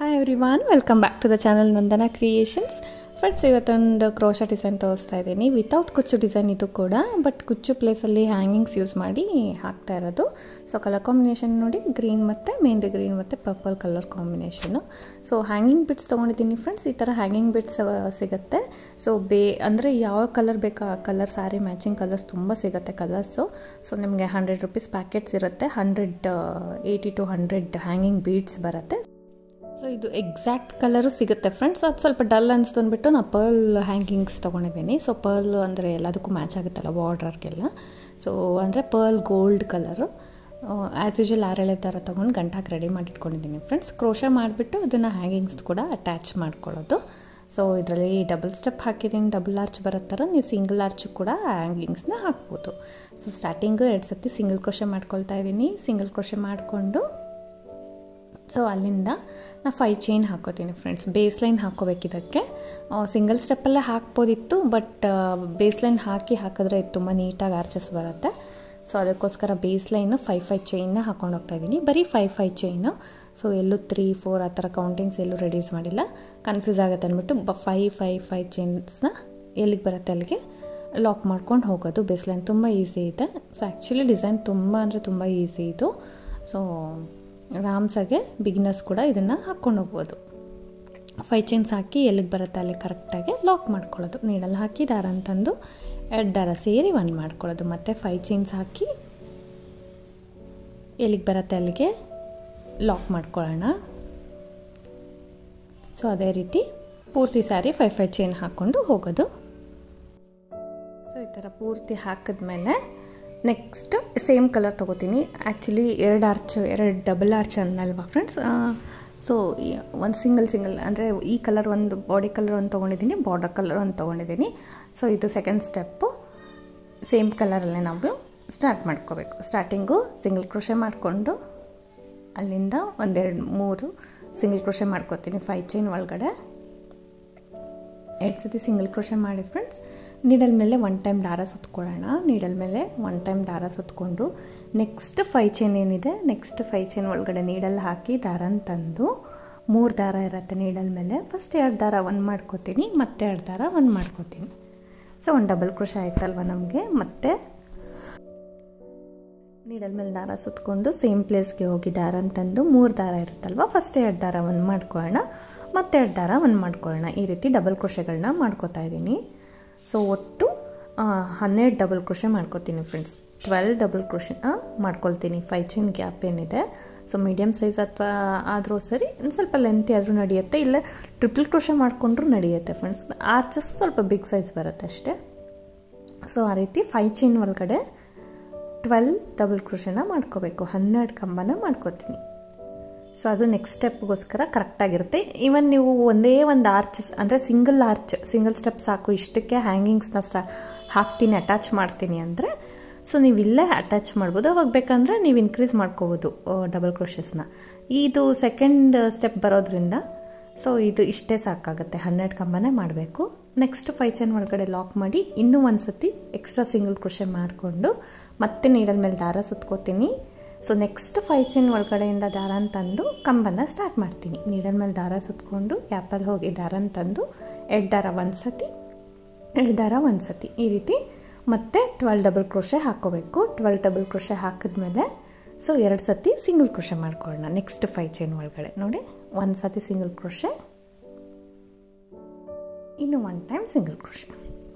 Hi everyone, welcome back to the channel Nandana creations. Friends, ಇವತ್ತೊಂದು crochet design ತೋರಿಸ್ತಾ ಇದ್ದೀನಿ. Without ಕುಚ್ಚು ಡಿಸೈನ್ ಇದು ಕೂಡ, ಬಟ್ ಕುಚ್ಚು ಪ್ಲೇಸಲ್ಲಿ ಹ್ಯಾಂಗಿಂಗ್ಸ್ ಯೂಸ್ ಮಾಡಿ ಹಾಕ್ತಾ ಇರೋದು. ಸೊ ಕಲರ್ ಕಾಂಬಿನೇಷನ್ ನೋಡಿ, ಗ್ರೀನ್ ಮತ್ತು ಮೆಹಂದಿ ಗ್ರೀನ್ ಮತ್ತು purple colour combination. So hanging bits ತೊಗೊಂಡಿದ್ದೀನಿ ಫ್ರೆಂಡ್ಸ್. ಈ ಥರ ಹ್ಯಾಂಗಿಂಗ್ ಬಿಟ್ಸ್ ಸಿಗುತ್ತೆ. ಸೊ ಅಂದರೆ ಯಾವ ಕಲರ್ ಬೇಕೋ ಆ ಕಲರ್, ಸ್ಯಾರಿ ಮ್ಯಾಚಿಂಗ್ ಕಲರ್ಸ್ ತುಂಬ ಸಿಗುತ್ತೆ ಕಲರ್ಸು. ಸೊ ನಿಮಗೆ 100 ರೂಪೀಸ್ ಪ್ಯಾಕೆಟ್ಸ್ ಇರುತ್ತೆ. 80 to 100 ಹ್ಯಾಂಗಿಂಗ್ ಬೀಡ್ಸ್ ಬರುತ್ತೆ. ಸೊ ಇದು ಎಕ್ಸಾಕ್ಟ್ ಕಲರು ಸಿಗುತ್ತೆ ಫ್ರೆಂಡ್ಸ್. ಅದು ಸ್ವಲ್ಪ ಡಲ್ ಅನಿಸ್ತು ಅಂದ್ಬಿಟ್ಟು ನಾನು ಪರ್ಲ್ ಹ್ಯಾಂಗಿಂಗ್ಸ್ ತೊಗೊಂಡಿದ್ದೀನಿ. ಸೊ ಪರ್ಲ್ ಅಂದರೆ ಎಲ್ಲದಕ್ಕೂ ಮ್ಯಾಚ್ ಆಗುತ್ತಲ್ಲ ಬಾರ್ಡ್ರರ್ಗೆಲ್ಲ. ಸೊ ಅಂದರೆ pearl gold colour. As usual ಆರೇಳೆ ಥರ ತೊಗೊಂಡು ಗಂಟಾಕಿ ರೆಡಿ ಮಾಡಿ ಇಟ್ಕೊಂಡಿದ್ದೀನಿ ಫ್ರೆಂಡ್ಸ್. ಕ್ರೋಶಾ ಮಾಡಿಬಿಟ್ಟು ಅದನ್ನು ಹ್ಯಾಂಗಿಂಗ್ಸ್ ಕೂಡ ಅಟ್ಯಾಚ್ ಮಾಡ್ಕೊಳ್ಳೋದು. ಸೊ ಇದರಲ್ಲಿ ಡಬಲ್ ಸ್ಟೆಪ್ ಹಾಕಿದ್ದೀನಿ. ಡಬಲ್ ಆರ್ಚ್ ಬರೋ ಥರ ನೀವು ಸಿಂಗಲ್ ಆರ್ಚ್ ಕೂಡ ಹ್ಯಾಂಗಿಂಗ್ಸ್ನ ಹಾಕ್ಬೋದು. ಸೊ ಸ್ಟಾರ್ಟಿಂಗು 2 ಸತಿ ಸಿಂಗಲ್ ಕ್ರೋಶೆ ಮಾಡ್ಕೊಳ್ತಾ ಇದ್ದೀನಿ. ಸಿಂಗಲ್ ಕ್ರೋಶೆ ಮಾಡಿಕೊಂಡು ಸೊ ಅಲ್ಲಿಂದ ನಾನು 5 ಚೈನ್ ಹಾಕೋತೀನಿ ಫ್ರೆಂಡ್ಸ್. ಬೇಸ್ ಲೈನ್ ಹಾಕೋಬೇಕಿದ್ದಕ್ಕೆ. ಸಿಂಗಲ್ ಸ್ಟೆಪ್ಪಲ್ಲೇ ಹಾಕ್ಬೋದಿತ್ತು, ಬಟ್ ಬೇಸ್ ಲೈನ್ ಹಾಕಿದ್ರೆ ಇದು ತುಂಬ ನೀಟಾಗಿ ಆರ್ಚಸ್ ಬರುತ್ತೆ. ಸೊ ಅದಕ್ಕೋಸ್ಕರ ಬೇಸ್ ಲೈನು 5 ಚೈನ್ನ ಹಾಕ್ಕೊಂಡು ಹೋಗ್ತಾಯಿದ್ದೀನಿ. ಬರೀ 5 ಚೈನು. ಸೊ ಎಲ್ಲೂ 3, 4 ಆ ಥರ ಕೌಂಟಿಂಗ್ಸ್ ಎಲ್ಲೂ ರೆಡ್ಯೂಸ್ ಮಾಡಿಲ್ಲ, ಕನ್ಫ್ಯೂಸ್ ಆಗುತ್ತೆ ಅಂದ್ಬಿಟ್ಟು 5 ಚೈನ್ಸ್ನ ಎಲ್ಲಿಗೆ ಬರುತ್ತೆ ಅಲ್ಲಿಗೆ ಲಾಕ್ ಮಾಡ್ಕೊಂಡು ಹೋಗೋದು. ಬೇಸ್ ಲೈನ್ ತುಂಬ ಈಸಿ ಇದೆ. ಸೊ ಆ್ಯಕ್ಚುಲಿ ಡಿಸೈನ್ ತುಂಬ ಅಂದರೆ ತುಂಬ ಈಸಿ ಇದು. ಸೊ ಆರಾಮ್ಸಾಗೆ ಬಿಗಿನರ್ಸ್ ಕೂಡ ಇದನ್ನು ಹಾಕ್ಕೊಂಡು ಹೋಗ್ಬೋದು. 5 ಚೈನ್ಸ್ ಹಾಕಿ ಎಲ್ಲಿಗೆ ಬರುತ್ತೆ ಅಲ್ಲಿ ಕರೆಕ್ಟಾಗಿ ಲಾಕ್ ಮಾಡ್ಕೊಳ್ಳೋದು. ನೀಡಲ್ಲಿ ಹಾಕಿ ದಾರ ಅಂತಂದು 2 ದಾರ ಸೇರಿ 1 ಮಾಡ್ಕೊಳ್ಳೋದು. ಮತ್ತು 5 ಚೈನ್ಸ್ ಹಾಕಿ ಎಲ್ಲಿಗೆ ಬರುತ್ತೆ ಅಲ್ಲಿಗೆ ಲಾಕ್ ಮಾಡ್ಕೊಳ್ಳೋಣ. ಸೊ ಅದೇ ರೀತಿ ಪೂರ್ತಿ ಸ್ಯಾರಿ 5 ಚೈನ್ ಹಾಕ್ಕೊಂಡು ಹೋಗೋದು. ಸೊ ಈ ಥರ ಪೂರ್ತಿ ಹಾಕಿದ್ಮೇಲೆ ನೆಕ್ಸ್ಟ್ ಸೇಮ್ ಕಲರ್ ತೊಗೋತೀನಿ. ಆ್ಯಕ್ಚುಲಿ 2 ಡಬಲ್ ಆರ್ಚ್ ಅನ್ನಲ್ವಾ ಫ್ರೆಂಡ್ಸ್. ಸೊ ಒಂದು ಸಿಂಗಲ್ ಅಂದರೆ ಈ ಕಲರ್ ಒಂದು ಬಾಡಿ ಕಲರ್ ಒಂದು ತೊಗೊಂಡಿದ್ದೀನಿ, ಬಾರ್ಡರ್ ಕಲರ್ ಒಂದು ತೊಗೊಂಡಿದ್ದೀನಿ. ಸೊ ಇದು ಸೆಕೆಂಡ್ ಸ್ಟೆಪ್ಪು. ಸೇಮ್ ಕಲರಲ್ಲೇ ನಾವು ಸ್ಟಾರ್ಟ್ ಮಾಡ್ಕೋಬೇಕು. ಸ್ಟಾರ್ಟಿಂಗು ಸಿಂಗಲ್ ಕ್ರೋಶೆ ಮಾಡಿಕೊಂಡು ಅಲ್ಲಿಂದ 1, 2, 3 ಸಿಂಗಲ್ ಕ್ರೋಶೆ ಮಾಡ್ಕೋತೀನಿ 5 ಚೈನ್ ಒಳಗಡೆ. 2 ಸತಿ ಸಿಂಗಲ್ ಕ್ರೋಶೆ ಮಾಡಿ ಫ್ರೆಂಡ್ಸ್. ನೀಡಲ್ ಮೇಲೆ 1 ಟೈಮ್ ದಾರ ಸುತ್ಕೊಳ್ಳೋಣ. ನೀಡಲ್ ಮೇಲೆ 1 ಟೈಮ್ ದಾರ ಸುತ್ಕೊಂಡು ನೆಕ್ಸ್ಟ್ 5 ಚೈನ್ ಏನಿದೆ, ನೆಕ್ಸ್ಟ್ 5 ಚೈನ್ ಒಳಗಡೆ ನೀಡಲ್ ಹಾಕಿ ದಾರನ ತಂದು 3 ದಾರ ಇರುತ್ತೆ ನೀಡಲ್ ಮೇಲೆ. ಫಸ್ಟ್ 2 ದಾರ 1 ಮಾಡ್ಕೋತೀನಿ, ಮತ್ತೆ 2 ದಾರ 1 ಮಾಡ್ಕೋತೀನಿ. ಸೊ 1 ಡಬಲ್ ಕ್ರೋಶೆ ಆಯ್ತಲ್ವ ನಮಗೆ. ಮತ್ತೆ ನೀಡಲ್ ಮೇಲೆ ದಾರ ಸುತ್ಕೊಂಡು ಸೇಮ್ ಪ್ಲೇಸ್ಗೆ ಹೋಗಿ ದಾರನ ತಂದು 3 ದಾರ ಇರುತ್ತಲ್ವ, ಫಸ್ಟ್ 2 ದಾರ 1 ಮಾಡ್ಕೊಳ್ಳೋಣ, ಮತ್ತೆ 2 ದಾರ 1 ಮಾಡ್ಕೊಳ್ಳೋಣ. ಈ ರೀತಿ ಡಬಲ್ ಕ್ರೋಶೆಗಳನ್ನ ಮಾಡ್ಕೋತಾ ಇದ್ದೀನಿ. ಸೊ ಒಟ್ಟು 12 ಡಬಲ್ ಕ್ರೋಶೆ ಮಾಡ್ಕೋತೀನಿ ಫ್ರೆಂಡ್ಸ್. 12 ಡಬಲ್ ಕ್ರೋಶೆನ ಮಾಡ್ಕೊಳ್ತೀನಿ. 5 ಚೈನ್ ಗ್ಯಾಪ್ ಏನಿದೆ. ಸೊ ಮೀಡಿಯಮ್ ಸೈಜ್ ಅಥವಾ ಆದರೂ ಸರಿ, ಒಂದು ಸ್ವಲ್ಪ ಲೆಂತಿ ಆದರೂ ನಡೆಯುತ್ತೆ, ಇಲ್ಲ ಟ್ರಿಪಲ್ ಕ್ರೋಶೆ ಮಾಡಿಕೊಂಡ್ರೂ ನಡೆಯುತ್ತೆ ಫ್ರೆಂಡ್ಸ್. ಆರ್ಚಸ್ ಸ್ವಲ್ಪ ಬಿಗ್ ಸೈಜ್ ಬರುತ್ತೆ ಅಷ್ಟೇ. ಸೊ ಆ ರೀತಿ 5 ಚೈನ್ ಒಳಗಡೆ 12 ಡಬಲ್ ಕ್ರೋಶೆನ ಮಾಡ್ಕೋಬೇಕು. 12 ಕಂಬನ ಮಾಡ್ಕೋತೀನಿ. ಸೊ ಅದು ನೆಕ್ಸ್ಟ್ ಸ್ಟೆಪ್ಗೋಸ್ಕರ ಕರೆಕ್ಟಾಗಿರುತ್ತೆ. ಈವನ್ ನೀವು ಒಂದೇ ಒಂದು ಆರ್ಚಸ್ ಅಂದರೆ ಸಿಂಗಲ್ ಸ್ಟೆಪ್ ಸಾಕು, ಇಷ್ಟಕ್ಕೆ ಹ್ಯಾಂಗಿಂಗ್ಸ್ನ ಹಾಕ್ತೀನಿ, ಅಟ್ಯಾಚ್ ಮಾಡ್ತೀನಿ ಅಂದರೆ ಸೊ ನೀವು ಇಲ್ಲೇ ಅಟ್ಯಾಚ್ ಮಾಡ್ಬೋದು. ಅವಾಗ ಬೇಕಂದರೆ ನೀವು ಇನ್ಕ್ರೀಸ್ ಮಾಡ್ಕೋಬೋದು ಡಬಲ್ ಕ್ರೋಶಸ್ನ. ಇದು ಸೆಕೆಂಡ್ ಸ್ಟೆಪ್ ಬರೋದ್ರಿಂದ ಸೊ ಇದು ಇಷ್ಟೇ ಸಾಕಾಗುತ್ತೆ. 12 ಕಂಬನೇ ಮಾಡಬೇಕು. ನೆಕ್ಸ್ಟ್ 5 ಚೈನ್ ಒಳಗಡೆ ಲಾಕ್ ಮಾಡಿ ಇನ್ನೂ ಒಂದು ಸತಿ ಎಕ್ಸ್ಟ್ರಾ ಸಿಂಗಲ್ ಕ್ರೋಶೆ ಮಾಡಿಕೊಂಡು ಮತ್ತೆ ನೀಡಲ್ ಮೇಲೆ ದಾರ ಸುತ್ಕೋತೀನಿ. ಸೊ ನೆಕ್ಸ್ಟ್ 5 ಚೈನ್ ಒಳಗಡೆಯಿಂದ ದಾರನ ತಂದು ಕಂಬನ ಸ್ಟಾರ್ಟ್ ಮಾಡ್ತೀನಿ. ನೀಡಲ್ ಮೇಲೆ ದಾರ ಸುತ್ಕೊಂಡು ಗ್ಯಾಪಲ್ಲಿ ಹೋಗಿ ದಾರನ ತಂದು 2 ದಾರ 1 ಸತಿ, 2 ದಾರ 1 ಸತಿ, ಈ ರೀತಿ ಮತ್ತೆ 12 ಡಬಲ್ ಕ್ರೋಶೆ ಹಾಕ್ಕೋಬೇಕು. 12 ಡಬಲ್ ಕ್ರೋಶೆ ಹಾಕಿದ್ಮೇಲೆ ಸೊ 2 ಸತಿ ಸಿಂಗಲ್ ಕ್ರೋಶೆ ಮಾಡ್ಕೊಳ್ಳೋಣ. ನೆಕ್ಸ್ಟ್ 5 ಚೈನ್ ಒಳಗಡೆ ನೋಡಿ 1 ಸತಿ ಸಿಂಗಲ್ ಕ್ರೋಶೆ, ಇನ್ನು 1 time single crochet.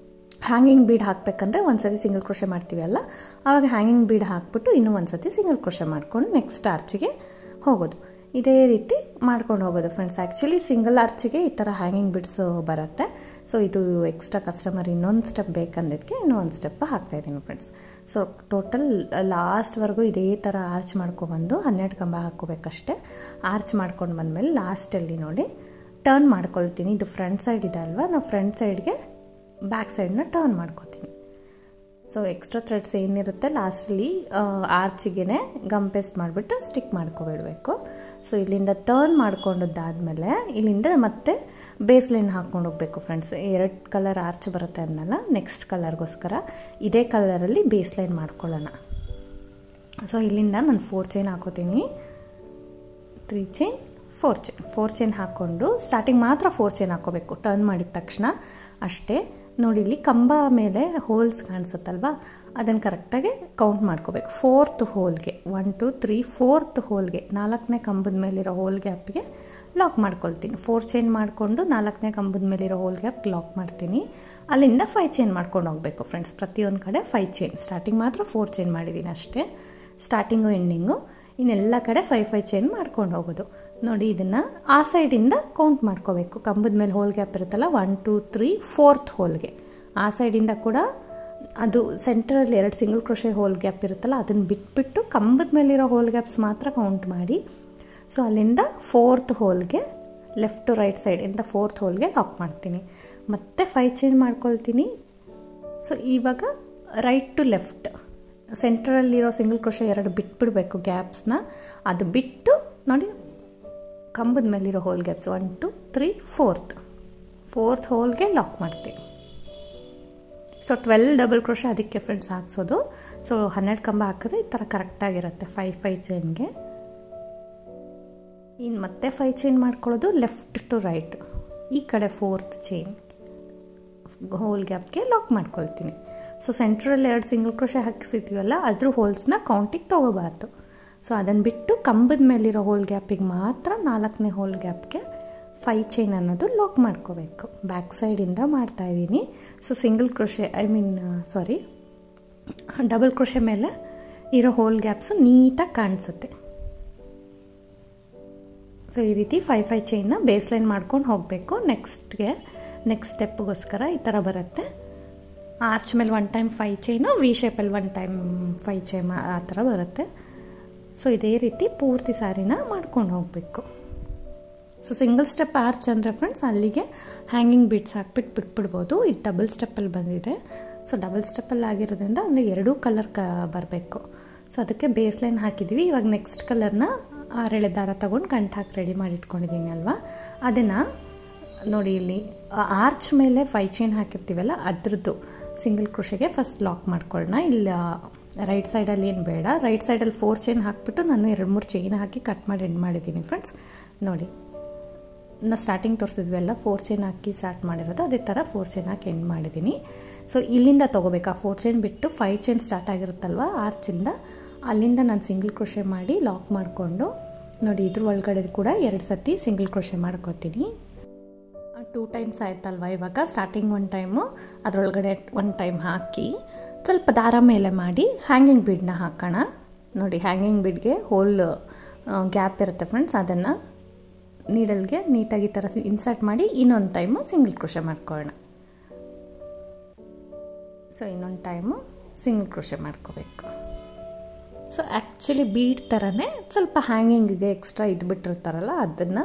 Hanging bead ಹಾಕಬೇಕಂದ್ರೆ 1 ಸತಿ ಸಿಂಗಲ್ ಕ್ರೋಶೆ ಮಾಡ್ತೀವಿ ಅಲ್ಲ, ಆವಾಗ ಹ್ಯಾಂಗಿಂಗ್ ಬೀಡ್ ಹಾಕ್ಬಿಟ್ಟು ಇನ್ನೂ 1 ಸತಿ ಸಿಂಗಲ್ ಕ್ರೋಶೆ ಮಾಡ್ಕೊಂಡು ನೆಕ್ಸ್ಟ್ ಆರ್ಚಿಗೆ ಹೋಗೋದು. ಇದೇ ರೀತಿ ಮಾಡ್ಕೊಂಡು ಹೋಗೋದು ಫ್ರೆಂಡ್ಸ್. ಆ್ಯಕ್ಚುಲಿ ಸಿಂಗಲ್ ಆರ್ಚಿಗೆ ಈ ಥರ ಹ್ಯಾಂಗಿಂಗ್ ಬಿಡ್ಸು ಬರುತ್ತೆ. ಸೊ ಇದು ಎಕ್ಸ್ಟ್ರಾ ಕಸ್ಟಮರ್ ಇನ್ನೊಂದು ಸ್ಟೆಪ್ ಬೇಕಂದಿದ್ದಕ್ಕೆ ಇನ್ನೂ 1 ಸ್ಟೆಪ್ ಹಾಕ್ತಾಯಿದ್ದೀನಿ ಫ್ರೆಂಡ್ಸ್. ಸೊ ಟೋಟಲ್ ಲಾಸ್ಟ್ವರೆಗೂ ಇದೇ ಥರ ಆರ್ಚ್ ಮಾಡ್ಕೊಬಂದು 12 ಕಂಬ ಹಾಕ್ಕೋಬೇಕಷ್ಟೆ. ಆರ್ಚ್ ಮಾಡ್ಕೊಂಡು ಬಂದಮೇಲೆ ಲಾಸ್ಟಲ್ಲಿ ನೋಡಿ ಟರ್ನ್ ಮಾಡ್ಕೊಳ್ತೀನಿ. ಇದು ಫ್ರಂಟ್ ಸೈಡ್ ಇದೆ ಅಲ್ವಾ, ನಾವು ಫ್ರಂಟ್ ಸೈಡ್ಗೆ ಬ್ಯಾಕ್ ಸೈಡ್ನ ಟರ್ನ್ ಮಾಡ್ಕೋತೀನಿ. ಸೊ ಎಕ್ಸ್ಟ್ರಾ ಥ್ರೆಡ್ಸ್ ಏನಿರುತ್ತೆ ಲಾಸ್ಟಲ್ಲಿ ಆರ್ಚಿಗೆ ಗಮ್ ಪೇಸ್ಟ್ ಮಾಡಿಬಿಟ್ಟು ಸ್ಟಿಕ್ ಮಾಡ್ಕೊಬಿಡಬೇಕು. ಸೊ ಇಲ್ಲಿಂದ ಟರ್ನ್ ಮಾಡ್ಕೊಂಡದ್ದಾದಮೇಲೆ ಇಲ್ಲಿಂದ ಮತ್ತೆ ಬೇಸ್ ಲೈನ್ ಹಾಕ್ಕೊಂಡು ಹೋಗಬೇಕು ಫ್ರೆಂಡ್ಸ್. 2 ಕಲರ್ ಆರ್ಚ್ ಬರುತ್ತೆ ಅನ್ನಲ್ಲ, ನೆಕ್ಸ್ಟ್ ಕಲರ್ಗೋಸ್ಕರ ಇದೇ ಕಲರಲ್ಲಿ ಬೇಸ್ ಲೈನ್ ಮಾಡ್ಕೊಳ್ಳೋಣ. ಸೊ ಇಲ್ಲಿಂದ ನಾನು 4 ಚೈನ್ ಹಾಕೋತೀನಿ. 3 ಚೈನ್ ಫೋರ್ ಚೈನ್ ಹಾಕ್ಕೊಂಡು ಸ್ಟಾರ್ಟಿಂಗ್ ಮಾತ್ರ 4 ಚೈನ್ ಹಾಕ್ಕೋಬೇಕು ಟರ್ನ್ ಮಾಡಿದ ತಕ್ಷಣ ಅಷ್ಟೇ. ನೋಡಿ ಇಲ್ಲಿ ಕಂಬ ಮೇಲೆ ಹೋಲ್ಸ್ ಕಾಣಿಸುತ್ತಲ್ವಾ, ಅದನ್ನು ಕರೆಕ್ಟಾಗಿ ಕೌಂಟ್ ಮಾಡ್ಕೋಬೇಕು. 4th ಹೋಲ್ಗೆ 1 2 3 4th ಹೋಲ್ಗೆ 4ನೇ ಕಂಬದ ಮೇಲಿರೋ ಹೋಲ್ ಗ್ಯಾಪ್ಗೆ ಲಾಕ್ ಮಾಡ್ಕೊಳ್ತೀನಿ. 4 ಚೈನ್ ಮಾಡಿಕೊಂಡು 4ನೇ ಕಂಬದ ಮೇಲಿರೋ ಹೋಲ್ ಗ್ಯಾಪ್ ಲಾಕ್ ಮಾಡ್ತೀನಿ. ಅಲ್ಲಿಂದ 5 ಚೈನ್ ಮಾಡ್ಕೊಂಡು ಹೋಗಬೇಕು ಫ್ರೆಂಡ್ಸ್. ಪ್ರತಿಯೊಂದು ಕಡೆ 5 ಚೈನ್. ಸ್ಟಾರ್ಟಿಂಗ್ ಮಾತ್ರ 4 ಚೈನ್ ಮಾಡಿದ್ದೀನಿ ಅಷ್ಟೇ, ಸ್ಟಾರ್ಟಿಂಗು ಎಂಡಿಂಗು. ಇನ್ನೆಲ್ಲ ಕಡೆ 5 ಚೈನ್ ಮಾಡ್ಕೊಂಡು ಹೋಗೋದು. ನೋಡಿ ಇದನ್ನು ಆ ಸೈಡಿಂದ ಕೌಂಟ್ ಮಾಡ್ಕೋಬೇಕು. ಕಂಬದ ಮೇಲೆ ಹೋಲ್ ಗ್ಯಾಪ್ ಇರುತ್ತಲ್ಲ 1 2 3 4th ಹೋಲ್ಗೆ ಆ ಸೈಡಿಂದ ಕೂಡ ಅದು ಸೆಂಟ್ರಲ್ಲಿ 2 ಸಿಂಗಲ್ ಕ್ರೋಶೆ ಹೋಲ್ ಗ್ಯಾಪ್ ಇರುತ್ತಲ್ಲ ಅದನ್ನು ಬಿಟ್ಬಿಟ್ಟು ಕಂಬದ ಮೇಲಿರೋ ಹೋಲ್ ಗ್ಯಾಪ್ಸ್ ಮಾತ್ರ ಕೌಂಟ್ ಮಾಡಿ. ಸೊ ಅಲ್ಲಿಂದ 4th ಹೋಲ್ಗೆ ಲೆಫ್ಟ್ ಟು ರೈಟ್ ಸೈಡಿಂದ 4th ಹೋಲ್ಗೆ ಲಾಕ್ ಮಾಡ್ತೀನಿ. ಮತ್ತೆ 5 ಚೈನ್ ಮಾಡ್ಕೊಳ್ತೀನಿ. ಸೊ ಇವಾಗ ರೈಟ್ ಟು ಲೆಫ್ಟ್ ಸೆಂಟ್ರಲ್ಲಿರೋ ಸಿಂಗಲ್ ಕ್ರೋಶೆ 2 ಬಿಟ್ಬಿಡಬೇಕು ಗ್ಯಾಪ್ಸ್ನ. ಅದು ಬಿಟ್ಟು ನೋಡಿ ಕಂಬದ ಮೇಲಿರೋ ಹೋಲ್ ಗ್ಯಾಪ್ಸ್ 1 2 3 4th ಹೋಲ್ಗೆ ಲಾಕ್ ಮಾಡ್ತೀನಿ. ಸೊ 12 ಡಬಲ್ ಕ್ರೋಶೆ ಅದಕ್ಕೆ ಫ್ರೆಂಡ್ಸ್ ಹಾಕ್ಸೋದು. ಸೊ 12 ಕಂಬ ಹಾಕಿದ್ರೆ ಈ ಥರ ಕರೆಕ್ಟಾಗಿರುತ್ತೆ 5 ಚೈನ್ಗೆ. ಇನ್ನು ಮತ್ತೆ 5 ಚೈನ್ ಮಾಡ್ಕೊಳ್ಳೋದು ಲೆಫ್ಟ್ ಟು ರೈಟ್. ಈ ಕಡೆ 4th ಚೈನ್ ಹೋಲ್ ಗ್ಯಾಪ್ಗೆ ಲಾಕ್ ಮಾಡ್ಕೊಳ್ತೀನಿ. ಸೊ ಸೆಂಟ್ರಲ್ಲಿ 2 ಸಿಂಗಲ್ ಕ್ರೋಶೆ ಹಾಕಿಸಿದ್ದೀವಲ್ಲ ಅದ್ರ ಹೋಲ್ಸ್ನ ಕೌಂಟಿಗೆ ತೊಗೋಬಾರ್ದು. ಸೊ ಅದನ್ನು ಬಿಟ್ಟು ಕಂಬದ ಮೇಲಿರೋ ಹೋಲ್ ಗ್ಯಾಪಿಗೆ ಮಾತ್ರ 4ನೇ ಹೋಲ್ ಗ್ಯಾಪ್ಗೆ 5 ಚೈನ್ ಅನ್ನೋದು ಲಾಕ್ ಮಾಡ್ಕೋಬೇಕು. ಬ್ಯಾಕ್ ಸೈಡಿಂದ ಮಾಡ್ತಾಯಿದ್ದೀನಿ. So single crochet double crochet ಮೇಲೆ ಇರೋ ಹೋಲ್ ಗ್ಯಾಪ್ಸು ನೀಟಾಗಿ ಕಾಣಿಸುತ್ತೆ. ಸೊ ಈ ರೀತಿ 5 ಚೈನ್ನ ಬೇಸ್ ಲೈನ್ ಮಾಡ್ಕೊಂಡು ಹೋಗಬೇಕು. ನೆಕ್ಸ್ಟ್ ಸ್ಟೆಪ್ಗೋಸ್ಕರ ಈ ಥರ ಬರುತ್ತೆ. ಆರ್ಚ್ ಮೇಲೆ 1 ಟೈಮ್ 5 ಚೈನು, ವಿ ಶೇಪಲ್ಲಿ 1 ಟೈಮ್ 5 ಚೈನ್ ಆ ಥರ ಬರುತ್ತೆ. ಸೊ ಇದೇ ರೀತಿ ಪೂರ್ತಿ ಸ್ಯಾರಿನ ಮಾಡ್ಕೊಂಡು ಹೋಗಬೇಕು. ಸೊ ಸಿಂಗಲ್ ಸ್ಟೆಪ್ ಆರ್ಚ್ ಅಂದರೆ ಫ್ರೆಂಡ್ಸ್ ಅಲ್ಲಿಗೆ ಹ್ಯಾಂಗಿಂಗ್ ಬೀಡ್ಸ್ ಹಾಕ್ಬಿಟ್ಟು ಬಿಟ್ಬಿಡ್ಬೋದು. ಇದು ಡಬಲ್ ಸ್ಟೆಪ್ಪಲ್ಲಿ ಬಂದಿದೆ. ಸೊ ಡಬಲ್ ಸ್ಟೆಪ್ಪಲ್ಲಿ ಆಗಿರೋದ್ರಿಂದ ಒಂದು 2 ಕಲರ್ ಬರಬೇಕು. ಸೊ ಅದಕ್ಕೆ ಬೇಸ್ ಲೈನ್ ಹಾಕಿದ್ದೀವಿ. ಇವಾಗ ನೆಕ್ಸ್ಟ್ ಕಲರ್ನ 6 ಎಳೆ ದಾರ ತೊಗೊಂಡು ಗಂಟು ಹಾಕಿ ರೆಡಿ ಮಾಡಿ ಇಟ್ಕೊಂಡಿದ್ದೀನಿ ಅಲ್ವಾ, ಅದನ್ನು ನೋಡಿ ಇಲ್ಲಿ ಆರ್ಚ್ ಮೇಲೆ 5 ಚೈನ್ ಹಾಕಿರ್ತೀವಲ್ಲ ಅದ್ರದ್ದು ಸಿಂಗಲ್ ಕ್ರೋಶೆಗೆ ಫಸ್ಟ್ ಲಾಕ್ ಮಾಡ್ಕೊಳ್ಳೋಣ. ಇಲ್ಲ ರೈಟ್ ಸೈಡಲ್ಲಿ ಏನು ಬೇಡ, ರೈಟ್ ಸೈಡಲ್ಲಿ 4 ಚೈನ್ ಹಾಕಿಬಿಟ್ಟು ನಾನು 2-3 ಚೈನ್ ಹಾಕಿ ಕಟ್ ಮಾಡಿ ಎಂಡ್ ಮಾಡಿದ್ದೀನಿ ಫ್ರೆಂಡ್ಸ್. ನೋಡಿ ನಾವು ಸ್ಟಾರ್ಟಿಂಗ್ ತೋರಿಸಿದ್ವೆಲ್ಲ 4 ಚೈನ್ ಹಾಕಿ ಸ್ಟಾರ್ಟ್ ಮಾಡಿರೋದು, ಅದೇ ಥರ 4 ಚೈನ್ ಹಾಕಿ ಎಂಡ್ ಮಾಡಿದ್ದೀನಿ. ಸೊ ಇಲ್ಲಿಂದ ತೊಗೋಬೇಕು. ಆ 4 ಚೈನ್ ಬಿಟ್ಟು 5 ಚೈನ್ ಸ್ಟಾರ್ಟ್ ಆಗಿರುತ್ತಲ್ವ ಆರ್ಚಿಂದ, ಅಲ್ಲಿಂದ ನಾನು ಸಿಂಗಲ್ ಕ್ರೋಶೆ ಮಾಡಿ ಲಾಕ್ ಮಾಡಿಕೊಂಡು ನೋಡಿ ಇದ್ರ ಒಳಗಡೆ ಕೂಡ 2 ಸತಿ ಸಿಂಗಲ್ ಕ್ರೋಶೆ ಮಾಡ್ಕೋತೀನಿ. 2 ಟೈಮ್ಸ್ ಆಯ್ತಲ್ವ. ಇವಾಗ ಸ್ಟಾರ್ಟಿಂಗ್ 1 ಟೈಮು, ಅದರೊಳಗಡೆ 1 ಟೈಮ್ ಹಾಕಿ ಸ್ವಲ್ಪ ದಾರ ಮೇಲೆ ಮಾಡಿ ಹ್ಯಾಂಗಿಂಗ್ ಬೀಡನ್ನ ಹಾಕೋಣ. ನೋಡಿ ಹ್ಯಾಂಗಿಂಗ್ ಬೀಡ್ಗೆ ಹೋಲ್ ಗ್ಯಾಪ್ ಇರುತ್ತೆ ಫ್ರೆಂಡ್ಸ್, ಅದನ್ನು ನೀಡಲ್ಗೆ ನೀಟಾಗಿ ಈ ಥರ ಇನ್ಸರ್ಟ್ ಮಾಡಿ ಇನ್ನೊಂದು ಟೈಮು ಸಿಂಗಲ್ ಕ್ರೋಶೆ ಮಾಡ್ಕೊಳ್ಳೋಣ. ಸೊ ಇನ್ನೊಂದು ಟೈಮು ಸಿಂಗಲ್ ಕ್ರೋಶೆ ಮಾಡ್ಕೋಬೇಕು. ಸೊ ಆ್ಯಕ್ಚುಲಿ ಬೀಡ್ ಥರನೇ ಸ್ವಲ್ಪ ಹ್ಯಾಂಗಿಂಗಿಗೆ ಎಕ್ಸ್ಟ್ರಾ ಬಿಟ್ಟಿರ್ತಾರಲ್ಲ ಅದನ್ನು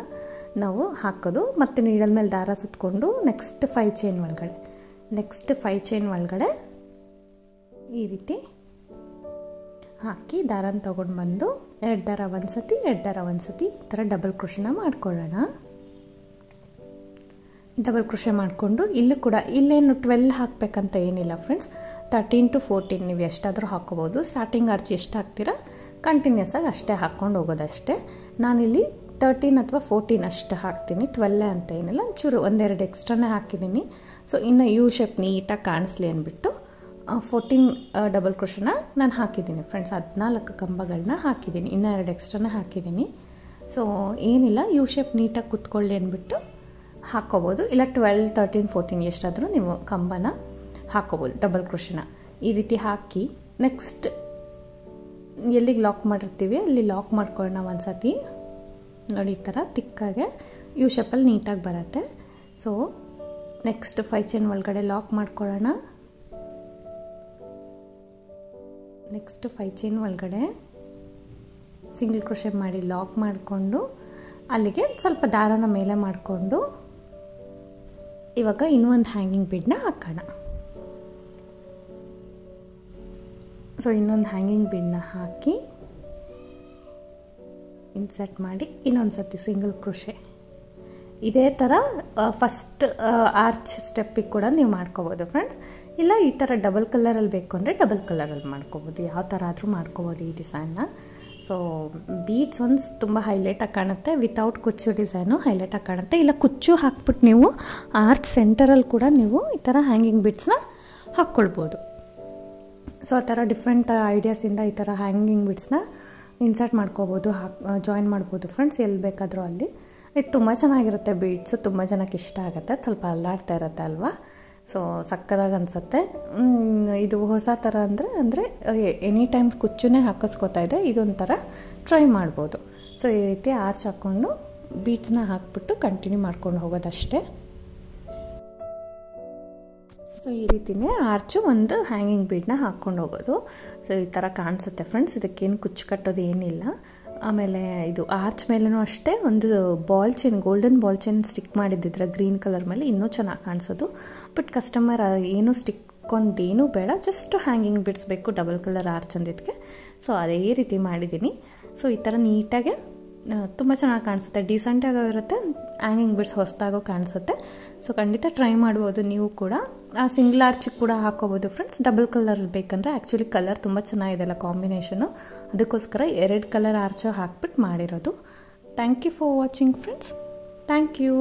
ನಾವು ಹಾಕೋದು. ಮತ್ತು ನೀಡಲ್ ಮೇಲೆ ದಾರ ಸುತ್ತಕೊಂಡು ನೆಕ್ಸ್ಟ್ 5 ಚೈನ್ ಒಳಗಡೆ ಈ ರೀತಿ ಹಾಕಿ ದಾರನ ತೊಗೊಂಡು ಬಂದು 2 ದಾರ ಒಂದು ಸತಿ ಈ ಥರ ಡಬಲ್ ಕ್ರೋಶೆನ ಮಾಡ್ಕೊಳ್ಳೋಣ. ಡಬಲ್ ಕ್ರೋಶೆ ಮಾಡಿಕೊಂಡು ಇಲ್ಲೂ ಕೂಡ ಇಲ್ಲೇನು 12 ಹಾಕಬೇಕಂತ ಏನಿಲ್ಲ ಫ್ರೆಂಡ್ಸ್, 13 to 14 ನೀವು ಎಷ್ಟಾದರೂ ಹಾಕ್ಕೋಬೋದು. ಸ್ಟಾರ್ಟಿಂಗ್ ಆರ್ಚ್ ಎಷ್ಟು ಹಾಕ್ತೀರಾ ಕಂಟಿನ್ಯೂಸ್ ಆಗಿ ಅಷ್ಟೇ ಹಾಕ್ಕೊಂಡು ಹೋಗೋದಷ್ಟೇ. ನಾನಿಲ್ಲಿ 13 ಅಥವಾ 14 ಅಷ್ಟು ಹಾಕ್ತೀನಿ, 12 ಅಂತ ಏನಿಲ್ಲ, ಒಂಚೂರು 1-2 ಎಕ್ಸ್ಟ್ರಾನೇ ಹಾಕಿದ್ದೀನಿ. ಸೊ ಇನ್ನು ಯು ಶೇಪ್ ನೀಟಾಗಿ ಕಾಣಿಸ್ಲಿ ಅಂದ್ಬಿಟ್ಟು 14 ಡಬಲ್ ಕ್ರೋಶೆನ ನಾನು ಹಾಕಿದ್ದೀನಿ ಫ್ರೆಂಡ್ಸ್. 14 ಕಂಬಗಳನ್ನ ಹಾಕಿದ್ದೀನಿ, ಇನ್ನೂ 2 ಎಕ್ಸ್ಟ್ರಾನೇ ಹಾಕಿದ್ದೀನಿ. ಸೊ ಏನಿಲ್ಲ, ಯು ಶೇಪ್ ನೀಟಾಗಿ ಕುತ್ಕೊಳ್ಳಿ ಅಂದ್ಬಿಟ್ಟು ಹಾಕ್ಕೋಬೋದು. ಇಲ್ಲ 12, 13, 14 ಎಷ್ಟಾದರೂ ನೀವು ಕಂಬನ ಹಾಕ್ಕೋಬೋದು ಡಬಲ್ ಕ್ರೋಶೆನ. ಈ ರೀತಿ ಹಾಕಿ ನೆಕ್ಸ್ಟ್ ಎಲ್ಲಿಗೆ ಲಾಕ್ ಮಾಡಿರ್ತೀವಿ ಅಲ್ಲಿ ಲಾಕ್ ಮಾಡ್ಕೊಳ್ಳೋಣ ಒಂದು ಸತಿ. ನೋಡಿ ಈ ಥರ ತಿಕ್ಕಾಗೆ ಯು ಶೇಪಲ್ಲಿ ನೀಟಾಗಿ ಬರುತ್ತೆ. ಸೊ ನೆಕ್ಸ್ಟ್ 5 ಚೈನ್ ಒಳಗಡೆ ಲಾಕ್ ಮಾಡ್ಕೊಳ್ಳೋಣ. ನೆಕ್ಸ್ಟ್ 5 ಚೈನ್ ಒಳಗಡೆ ಸಿಂಗಲ್ ಕ್ರೋಶೆ ಮಾಡಿ ಲಾಕ್ ಮಾಡಿಕೊಂಡು ಅಲ್ಲಿಗೆ ಸ್ವಲ್ಪ ದಾರನ ಮೇಲೆ ಮಾಡಿಕೊಂಡು ಇವಾಗ ಇನ್ನೊಂದು ಹ್ಯಾಂಗಿಂಗ್ ಬೀಡನ್ನ ಹಾಕೋಣ. ಸೊ ಇನ್ನೊಂದು ಹ್ಯಾಂಗಿಂಗ್ ಬೀಡನ್ನ ಹಾಕಿ ಇನ್ಸರ್ಟ್ ಮಾಡಿ ಇನ್ನೊಂದು ಸರ್ತಿ ಸಿಂಗಲ್ ಕ್ರೋಶೆ. ಇದೇ ಥರ ಫಸ್ಟ್ ಆರ್ಚ್ ಸ್ಟೆಪ್ಪಿಗೆ ಕೂಡ ನೀವು ಮಾಡ್ಕೋಬೋದು ಫ್ರೆಂಡ್ಸ್. ಇಲ್ಲ ಈ ಥರ ಡಬಲ್ ಕಲರಲ್ಲಿ ಬೇಕು ಅಂದರೆ ಡಬಲ್ ಕಲರಲ್ಲಿ ಮಾಡ್ಕೋಬೋದು, ಯಾವ ಥರ ಆದರೂ ಮಾಡ್ಕೋಬೋದು ಈ ಡಿಸೈನ್ನ. ಸೊ ಬೀಡ್ಸ್ ಒಂದು ತುಂಬ ಹೈಲೈಟಾಗಿ ಕಾಣುತ್ತೆ, ವಿತೌಟ್ ಕುಚ್ಚು ಡಿಸೈನು ಹೈಲೈಟಾಗಿ ಕಾಣುತ್ತೆ. ಇಲ್ಲ ಕುಚ್ಚು ಹಾಕ್ಬಿಟ್ಟು ನೀವು ಆರ್ಚ್ ಸೆಂಟರಲ್ಲಿ ಕೂಡ ನೀವು ಈ ಥರ ಹ್ಯಾಂಗಿಂಗ್ ಬೀಡ್ಸ್ನ ಹಾಕ್ಕೊಳ್ಬೋದು. ಸೊ ಆ ಥರ ಡಿಫ್ರೆಂಟ್ ಐಡಿಯಾಸಿಂದ ಈ ಥರ ಹ್ಯಾಂಗಿಂಗ್ ಬೀಡ್ಸ್ನ ಇನ್ಸರ್ಟ್ ಮಾಡ್ಕೋಬೋದು, ಜಾಯಿನ್ ಮಾಡ್ಬೋದು ಫ್ರೆಂಡ್ಸ್, ಎಲ್ಲಿ ಬೇಕಾದರೂ ಅಲ್ಲಿ. ಇದು ತುಂಬ ಚೆನ್ನಾಗಿರುತ್ತೆ, ಬೀಡ್ಸು ತುಂಬ ಜನಕ್ಕೆ ಇಷ್ಟ ಆಗುತ್ತೆ, ಸ್ವಲ್ಪ ಅಲ್ಲಾಡ್ತಾ ಇರುತ್ತೆ ಅಲ್ವಾ. ಸೊ ಸಕ್ಕದಾಗಿ ಅನಿಸುತ್ತೆ. ಇದು ಹೊಸ ಥರ ಅಂದರೆ ಎನಿ ಟೈಮ್ ಕುಚ್ಚುನೇ ಹಾಕಿಸ್ಕೋತಾ ಇದ್ದರೆ ಇದೊಂಥರ ಟ್ರೈ ಮಾಡ್ಬೋದು. ಸೊ ಈ ರೀತಿ ಆರ್ಚ್ ಹಾಕ್ಕೊಂಡು ಬೀಡ್ಸ್ನ ಹಾಕ್ಬಿಟ್ಟು ಕಂಟಿನ್ಯೂ ಮಾಡ್ಕೊಂಡು ಹೋಗೋದಷ್ಟೇ. ಸೊ ಈ ರೀತಿಯೇ ಆರ್ಚು ಒಂದು ಹ್ಯಾಂಗಿಂಗ್ ಬೀಡನ್ನ ಹಾಕ್ಕೊಂಡು ಹೋಗೋದು. ಸೊ ಈ ಥರ ಕಾಣಿಸುತ್ತೆ ಫ್ರೆಂಡ್ಸ್, ಇದಕ್ಕೇನು ಕುಚ್ಚು ಕಟ್ಟೋದು ಏನಿಲ್ಲ. ಆಮೇಲೆ ಇದು ಆರ್ಚ್ ಮೇಲೂ ಅಷ್ಟೇ ಒಂದು ball chain, golden ball chain stick ಮಾಡಿದ್ದಿದ್ರೆ ಗ್ರೀನ್ ಕಲರ್ ಮೇಲೆ ಇನ್ನೂ ಚೆನ್ನಾಗಿ ಕಾಣಿಸೋದು. ಬಟ್ ಕಸ್ಟಮರ್ ಏನು ಸ್ಟಿಕ್ ಒಂದೇನೂ ಬೇಡ, ಜಸ್ಟ್ ಹ್ಯಾಂಗಿಂಗ್ ಬಿಡಿಸ್ಬೇಕು ಡಬಲ್ ಕಲರ್ ಆರ್ಚ್ ಅಂದಿದ್ದಕ್ಕೆ. ಸೊ ಅದೇ ರೀತಿ ಮಾಡಿದ್ದೀನಿ. ಸೊ ಈ ಥರ ನೀಟಾಗೆ ತುಂಬ ಚೆನ್ನಾಗಿ ಕಾಣಿಸುತ್ತೆ, ಡೀಸೆಂಟಾಗೂ ಇರುತ್ತೆ, ಹ್ಯಾಂಗಿಂಗ್ ಬಿಡ್ಸ್ ಹೊಸದಾಗೋ ಕಾಣಿಸುತ್ತೆ. ಸೊ ಖಂಡಿತ ಟ್ರೈ ಮಾಡ್ಬೋದು ನೀವು ಕೂಡ. ಆ ಸಿಂಗಲ್ ಆರ್ಚಿಗೆ ಕೂಡ ಹಾಕೋಬೋದು ಫ್ರೆಂಡ್ಸ್. ಡಬಲ್ ಕಲರ್ ಬೇಕಂದರೆ ಆ್ಯಕ್ಚುಲಿ ಕಲರ್ ತುಂಬ ಚೆನ್ನಾಗಿದೆಲ್ಲ ಕಾಂಬಿನೇಷನು, ಅದಕ್ಕೋಸ್ಕರ 2 ಕಲರ್ ಆರ್ಚ್ ಹಾಕ್ಬಿಟ್ಟು ಮಾಡಿರೋದು. Thank you for watching friends. Thank you.